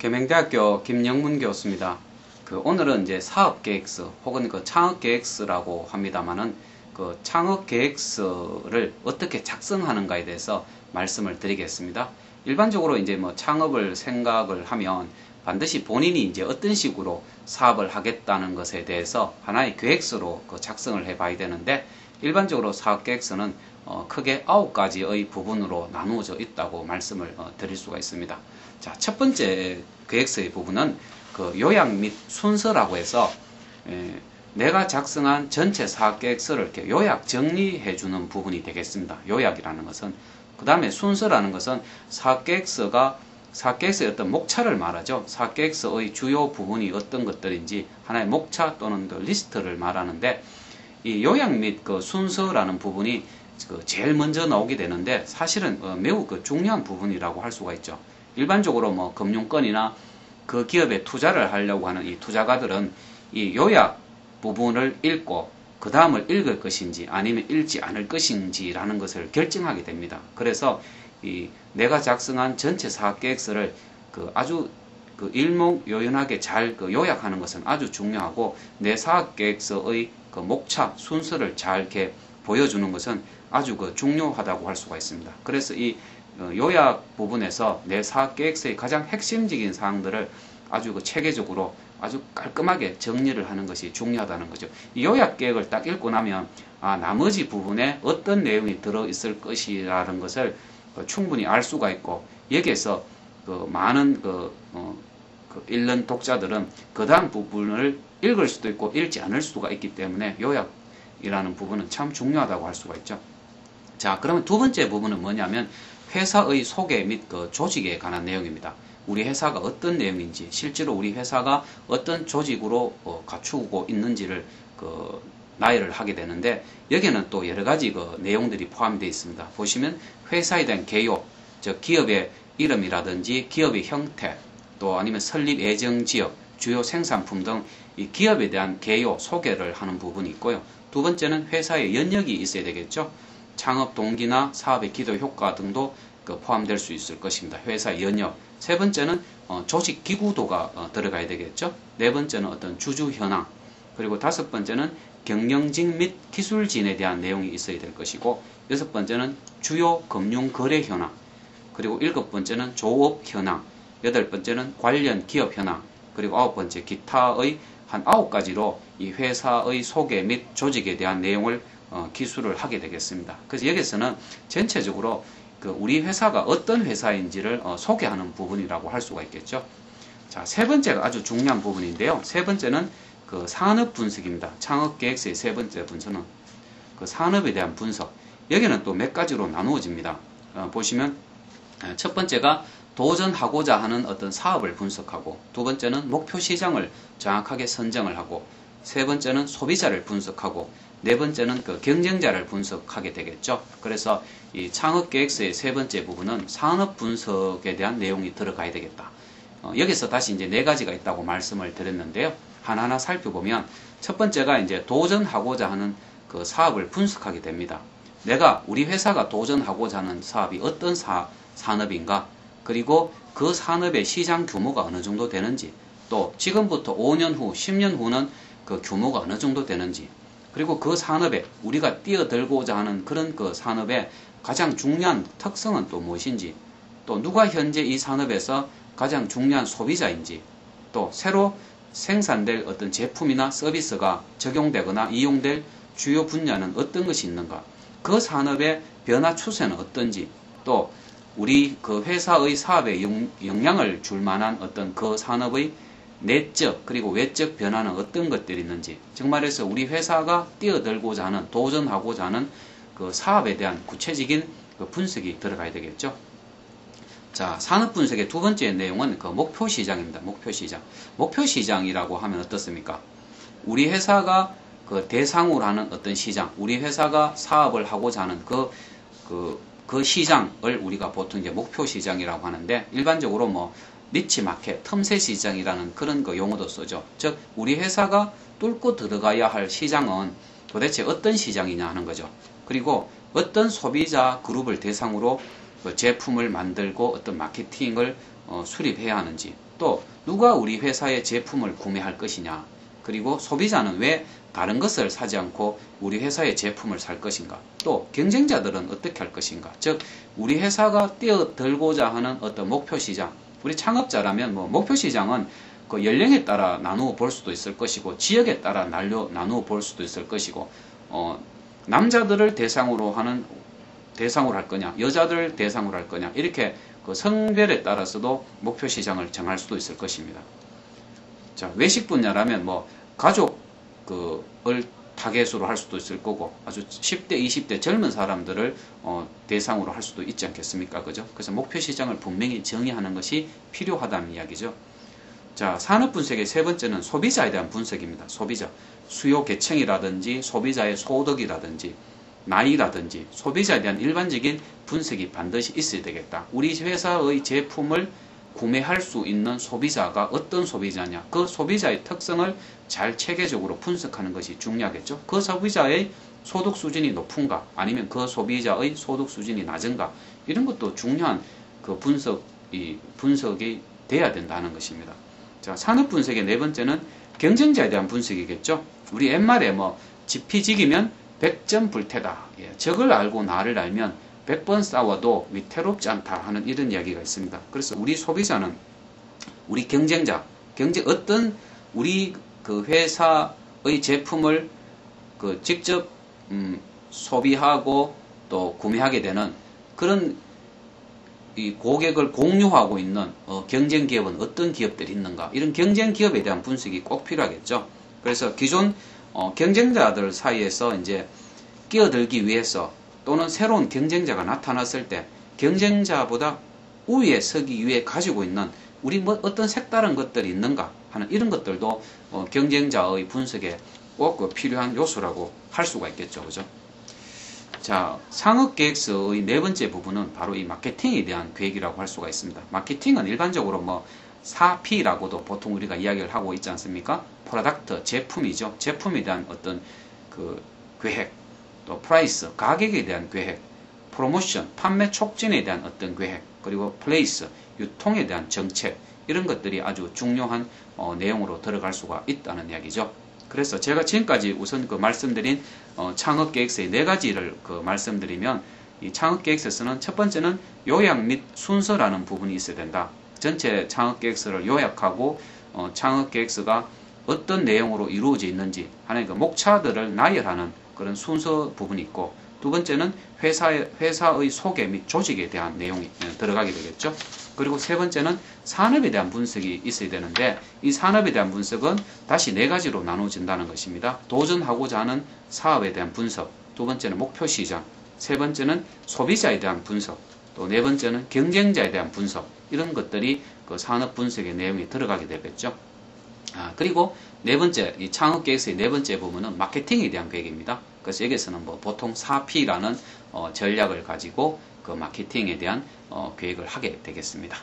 계명대학교 김영문 교수입니다. 오늘은 이제 사업계획서 혹은 창업계획서라고 합니다만은 창업계획서를 어떻게 작성하는가에 대해서 말씀을 드리겠습니다. 일반적으로 이제 창업을 생각을 하면 반드시 본인이 이제 어떤 식으로 사업을 하겠다는 것에 대해서 하나의 계획서로 작성을 해 봐야 되는데, 일반적으로 사업계획서는 크게 9가지의 부분으로 나누어져 있다고 말씀을 드릴 수가 있습니다. 자, 첫 번째 계획서의 부분은 요약 및 순서라고 해서 내가 작성한 전체 사업계획서를 이렇게 요약 정리해 주는 부분이 되겠습니다. 요약이라는 것은. 그 다음에 순서라는 것은 사업계획서의 어떤 목차를 말하죠. 사업계획서의 주요 부분이 어떤 것들인지 하나의 목차 또는 리스트를 말하는데, 이 요약 및 순서라는 부분이 제일 먼저 나오게 되는데, 사실은 매우 중요한 부분이라고 할 수가 있죠. 일반적으로 금융권이나 그 기업에 투자를 하려고 하는 이 투자가들은 이 요약 부분을 읽고 그 다음을 읽을 것인지 아니면 읽지 않을 것인지라는 것을 결정하게 됩니다. 그래서 내가 작성한 전체 사업계획서를 아주 일목요연하게 잘 요약하는 것은 아주 중요하고, 내 사업계획서의 목차 순서를 잘 이렇게 보여주는 것은 아주 중요하다고 할 수가 있습니다. 그래서 이 요약 부분에서 내 사업계획서의 가장 핵심적인 사항들을 아주 체계적으로 아주 깔끔하게 정리를 하는 것이 중요하다는 거죠. 이 요약계획을 딱 읽고 나면 나머지 부분에 어떤 내용이 들어있을 것이라는 것을 충분히 알 수가 있고, 여기에서 많은 읽는 독자들은 그 다음 부분을 읽을 수도 있고 읽지 않을 수가 있기 때문에 요약이라는 부분은 참 중요하다고 할 수가 있죠. 자, 그러면 두 번째 부분은 뭐냐면 회사의 소개 및 조직에 관한 내용입니다. 우리 회사가 어떤 내용인지, 실제로 우리 회사가 어떤 조직으로 갖추고 있는지를 나열을 하게 되는데, 여기에는 또 여러 가지 내용들이 포함되어 있습니다. 보시면 회사에 대한 개요, 즉 기업의 이름이라든지 기업의 형태, 또 아니면 설립 예정 지역, 주요 생산품 등 이 기업에 대한 개요, 소개를 하는 부분이 있고요. 두 번째는 회사의 연력이 있어야 되겠죠. 창업 동기나 사업의 기도 효과 등도 포함될 수 있을 것입니다. 회사의 연역. 세 번째는 조직 기구도가 들어가야 되겠죠. 네 번째는 어떤 주주 현황. 그리고 다섯 번째는 경영진 및 기술진에 대한 내용이 있어야 될 것이고, 여섯 번째는 주요 금융 거래 현황. 그리고 일곱 번째는 조업 현황. 여덟 번째는 관련 기업 현황. 그리고 아홉 번째 기타의 한 9가지로 이 회사의 소개 및 조직에 대한 내용을 기술을 하게 되겠습니다. 그래서 여기서는 전체적으로 우리 회사가 어떤 회사인지를 소개하는 부분이라고 할 수가 있겠죠. 자, 세 번째가 아주 중요한 부분인데요. 세 번째는 산업 분석입니다. 창업계획서의 세 번째 분석은 산업에 대한 분석. 여기는 또 몇 가지로 나누어집니다. 보시면 첫 번째가 도전하고자 하는 어떤 사업을 분석하고, 두 번째는 목표 시장을 정확하게 선정을 하고, 세 번째는 소비자를 분석하고, 네 번째는 경쟁자를 분석하게 되겠죠. 그래서 이 창업계획서의 세 번째 부분은 산업 분석에 대한 내용이 들어가야 되겠다. 여기서 다시 이제 네 가지가 있다고 말씀을 드렸는데요. 하나하나 살펴보면 첫 번째가 이제 도전하고자 하는 사업을 분석하게 됩니다. 우리 회사가 도전하고자 하는 사업이 어떤 산업인가, 그리고 그 산업의 시장 규모가 어느 정도 되는지, 또 지금부터 5년 후, 10년 후는 그 규모가 어느 정도 되는지, 그리고 그 산업에 우리가 뛰어들고자 하는 그런 산업의 가장 중요한 특성은 또 무엇인지, 또 누가 현재 이 산업에서 가장 중요한 소비자인지, 또 새로 생산될 어떤 제품이나 서비스가 적용되거나 이용될 주요 분야는 어떤 것이 있는가, 그 산업의 변화 추세는 어떤지, 또 우리 회사의 사업에 영향을 줄 만한 어떤 그 산업의 내적 그리고 외적 변화는 어떤 것들이 있는지, 정말해서 우리 회사가 뛰어들고자 하는, 도전하고자 하는 사업에 대한 구체적인 분석이 들어가야 되겠죠. 자, 산업 분석의 두 번째 내용은 목표 시장입니다. 목표 시장. 목표 시장이라고 하면 어떻습니까? 우리 회사가 대상으로 하는 어떤 시장, 우리 회사가 사업을 하고자 하는 그 시장을 우리가 보통 이제 목표 시장이라고 하는데, 일반적으로 니치 마켓, 틈새 시장이라는 그런 용어도 쓰죠. 즉, 우리 회사가 뚫고 들어가야 할 시장은 도대체 어떤 시장이냐 하는 거죠. 그리고 어떤 소비자 그룹을 대상으로 제품을 만들고 어떤 마케팅을 수립해야 하는지, 또 누가 우리 회사의 제품을 구매할 것이냐, 그리고 소비자는 왜 다른 것을 사지 않고 우리 회사의 제품을 살 것인가, 또 경쟁자들은 어떻게 할 것인가. 즉 우리 회사가 뛰어들고자 하는 어떤 목표 시장, 우리 창업자라면 뭐 목표 시장은 그 연령에 따라 나누어 볼 수도 있을 것이고 지역에 따라 나누어 볼 수도 있을 것이고, 남자들을 대상으로 할 거냐, 여자들을 대상으로 할 거냐, 이렇게 그 성별에 따라서도 목표 시장을 정할 수도 있을 것입니다. 자, 외식 분야라면 뭐 가족을 타겟으로 할 수도 있을 거고, 아주 10대, 20대 젊은 사람들을 대상으로 할 수도 있지 않겠습니까? 그죠? 그래서 목표 시장을 분명히 정의하는 것이 필요하다는 이야기죠. 자, 산업 분석의 세 번째는 소비자에 대한 분석입니다. 소비자. 수요 계층이라든지 소비자의 소득이라든지 나이라든지 소비자에 대한 일반적인 분석이 반드시 있어야 되겠다. 우리 회사의 제품을 구매할 수 있는 소비자가 어떤 소비자냐, 그 소비자의 특성을 잘 체계적으로 분석하는 것이 중요하겠죠. 그 소비자의 소득 수준이 높은가, 아니면 그 소비자의 소득 수준이 낮은가, 이런 것도 중요한 그 분석이 돼야 된다는 것입니다. 자, 산업 분석의 네 번째는 경쟁자에 대한 분석이겠죠. 우리 옛말에 뭐 지피지기면 100점 불태다. 예, 적을 알고 나를 알면 100번 싸워도 위태롭지 않다 하는 이런 이야기가 있습니다. 그래서 우리 소비자는 우리 경쟁자, 어떤 우리 그 회사의 제품을 그 직접 소비하고 또 구매하게 되는 그런 이 고객을 공유하고 있는 경쟁 기업은 어떤 기업들이 있는가, 이런 경쟁 기업에 대한 분석이 꼭 필요하겠죠. 그래서 기존 경쟁자들 사이에서 이제 끼어들기 위해서 또는 새로운 경쟁자가 나타났을 때 경쟁자보다 우위에 서기 위해 가지고 있는 우리 뭐 어떤 색다른 것들이 있는가 하는 이런 것들도 경쟁자의 분석에 꼭 필요한 요소라고 할 수가 있겠죠. 그죠? 자, 상업계획서의 네 번째 부분은 바로 이 마케팅에 대한 계획이라고 할 수가 있습니다. 마케팅은 일반적으로 뭐 4P라고도 보통 우리가 이야기를 하고 있지 않습니까? 프로덕트, 제품이죠. 제품에 대한 어떤 그 계획, 또 프라이스, 가격에 대한 계획, 프로모션, 판매 촉진에 대한 어떤 계획, 그리고 플레이스, 유통에 대한 정책, 이런 것들이 아주 중요한 내용으로 들어갈 수가 있다는 이야기죠. 그래서 제가 지금까지 우선 그 말씀드린 창업계획서의 네 가지를 그 말씀드리면, 이 창업계획서에서는 첫 번째는 요약 및 순서라는 부분이 있어야 된다. 전체 창업계획서를 요약하고 창업계획서가 어떤 내용으로 이루어져 있는지 하는 그 목차들을 나열하는 그런 순서 부분이 있고, 두 번째는 회사의 소개 및 조직에 대한 내용이 들어가게 되겠죠. 그리고 세 번째는 산업에 대한 분석이 있어야 되는데, 이 산업에 대한 분석은 다시 네 가지로 나눠진다는 것입니다. 도전하고자 하는 사업에 대한 분석, 두 번째는 목표 시장, 세 번째는 소비자에 대한 분석, 또 네 번째는 경쟁자에 대한 분석, 이런 것들이 그 산업 분석의 내용이 들어가게 되겠죠. 그리고 네 번째, 이 창업계획서의 네 번째 부분은 마케팅에 대한 계획입니다. 그래서 여기서는 뭐 보통 4P라는 전략을 가지고 그 마케팅에 대한 계획을 하게 되겠습니다.